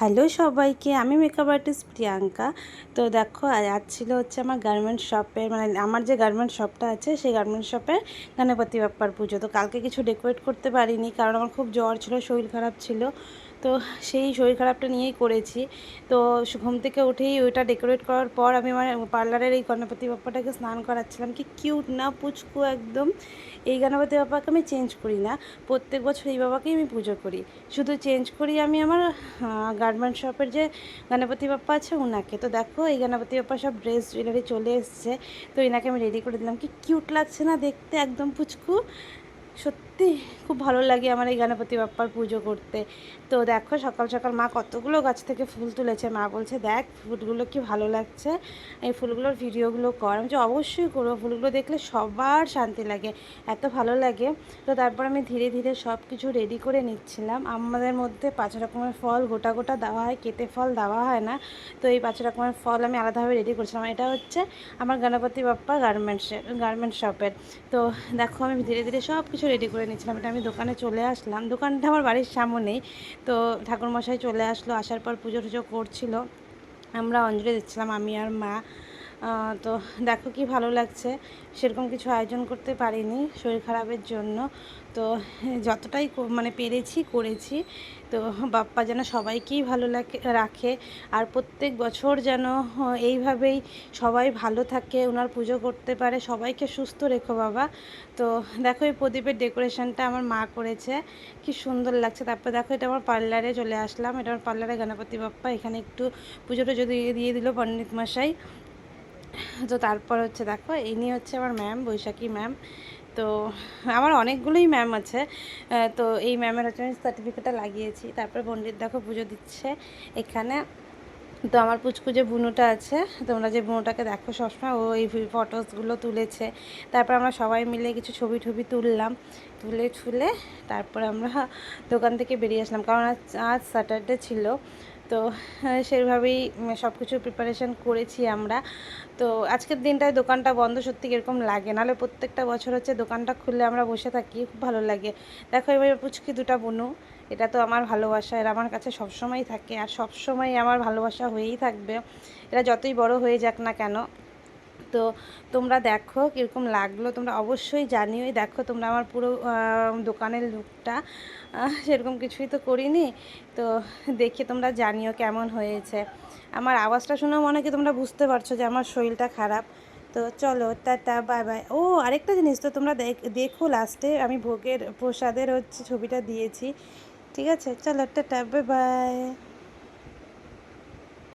Hello সবাইকে, আমি makeup artist Priyanka. তো দেখো আজ ছিল হচ্ছে আমার গার্মেন্টস শপের, মানে আমার যে গার্মেন্টস শপটা আছে সেই গার্মেন্টস শপের গণপতি বাপ্পার পুজো। তো কালকে কিছু ডেকোরেট করতে পারিনি, কারণ আমার খুব জ্বর ছিল, শরীর খারাপ ছিল। তো সেই শরীর খারাপটা নিয়েই করেছি। তো ঘুম থেকে উঠেই ওইটা ডেকোরেট করার পর আমি আমার পার্লারের এই গণপতি বাপ্পাটাকে স্নান করাচ্ছিলাম। কি কিউট না, পুচকু একদম। এই গণপতি বাপ্পাকে আমি চেঞ্জ করি না, প্রত্যেক বছর এই বাবাকেই আমি পুজো করি। শুধু চেঞ্জ করি আমি আমার গার্মেন্ট শপের যে গণপতি বাপ্পা আছে ওনাকে। তো দেখো এই গণপতি বাপ্পা সব ড্রেস জুয়েলারি চলে এসছে। তো এনাকে আমি রেডি করে দিলাম। কি কিউট লাগছে না দেখতে, একদম পুচকু। সত্যি খুব ভালো লাগে আমার এই গণপতি বাপ্পার পুজো করতে। তো দেখো সকাল সকাল মা কতগুলো গাছ থেকে ফুল তুলেছে। মা বলছে দেখ ফুলগুলো কি ভালো লাগছে, এই ফুলগুলোর ভিডিওগুলো কর। আমি যে অবশ্যই করবো, ফুলগুলো দেখলে সবার শান্তি লাগে, এত ভালো লাগে। তো তারপর আমি ধীরে ধীরে সব কিছু রেডি করে নিচ্ছিলাম। আমাদের মধ্যে 5 রকমের ফল গোটা গোটা দেওয়া হয়, কেটে ফল দেওয়া হয় না। তো এই 5 রকমের ফল আমি আলাদাভাবে রেডি করছিলাম। এটা হচ্ছে আমার গণপতি বাপ্পা গার্মেন্টস শপের। তো দেখো আমি ধীরে ধীরে সব কিছু রেডি করে নিচ্ছিলাম। এটা আমি দোকানে চলে আসলাম, দোকানটা আমার বাড়ির সামনেই। তো ঠাকুরমশাই চলে আসলো, আসার পর পুজো টুজো করছিল, আমরা অঞ্জলি দিচ্ছিলাম আমি আর মা। তো দেখো কি ভালো লাগছে। সেরকম কিছু আয়োজন করতে পারিনি শরীর খারাপের জন্য। তো যতটাই মানে পেরেছি করেছি। তো বাপ্পা যেন সবাইকেই ভালো রাখে, আর প্রত্যেক বছর যেন এইভাবেই সবাই ভালো থাকে, ওনার পুজো করতে পারে। সবাইকে সুস্থ রেখো বাবা। তো দেখো এই প্রদীপের ডেকোরেশনটা আমার মা করেছে, কি সুন্দর লাগছে। তারপর দেখো এটা আমার পার্লারে চলে আসলাম, এটা আমার পার্লারে গণপতি বাপ্পা। এখানে একটু পুজো টুজো দিয়ে দিল পণ্ডিত মশাই। তো তারপর হচ্ছে দেখো ইনি হচ্ছে আমার ম্যাম, বৈশাখী ম্যাম। তো আমার অনেকগুলোই ম্যাম আছে। তো এই ম্যামের হচ্ছে আমি সার্টিফিকেটটা লাগিয়েছি। তারপর পণ্ডিত দেখো পুজো দিচ্ছে এখানে। তো আমার পুচকু যে বুনুটা আছে, তোমরা যে বুনুটাকে দেখো সবসময়, ও এই ফটোসগুলো তুলেছে। তারপর আমরা সবাই মিলে কিছু ছবি টবি তুললাম, তুলে তারপর আমরা দোকান থেকে বেরিয়ে আসলাম, কারণ আজ স্যাটারডে ছিল। তো সেইভাবেই সব কিছু প্রিপারেশান করেছি আমরা। তো আজকের দিনটায় দোকানটা বন্ধ, সত্যি কীরকম লাগে। নাহলে প্রত্যেকটা বছর হচ্ছে দোকানটা খুললে আমরা বসে থাকি, খুব ভালো লাগে। দেখো এবার পুচকি দুটা বুনু, এটা তো আমার ভালোবাসা, এরা আমার কাছে সবসময় থাকে আর সবসময় আমার ভালোবাসা হয়েই থাকবে, এরা যতই বড় হয়ে যাক না কেন। তো তোমরা দেখো কীরকম লাগলো, তোমরা অবশ্যই জানিওই। দেখো তোমরা আমার পুরো দোকানের লুকটা, সেরকম কিছুই তো করিনি। তো দেখে তোমরা জানিও কেমন হয়েছে। আমার আওয়াজটা শুনেও মনে কি তোমরা বুঝতে পারছো যে আমার শরীরটা খারাপ। তো চলো টাটা, বাই বাই। ও আরেকটা জিনিস, তো তোমরা দেখো লাস্টে আমি ভোগের প্রসাদের হচ্ছে ছবিটা দিয়েছি। ঠিক আছে, চলো টাটা, বাই বাই।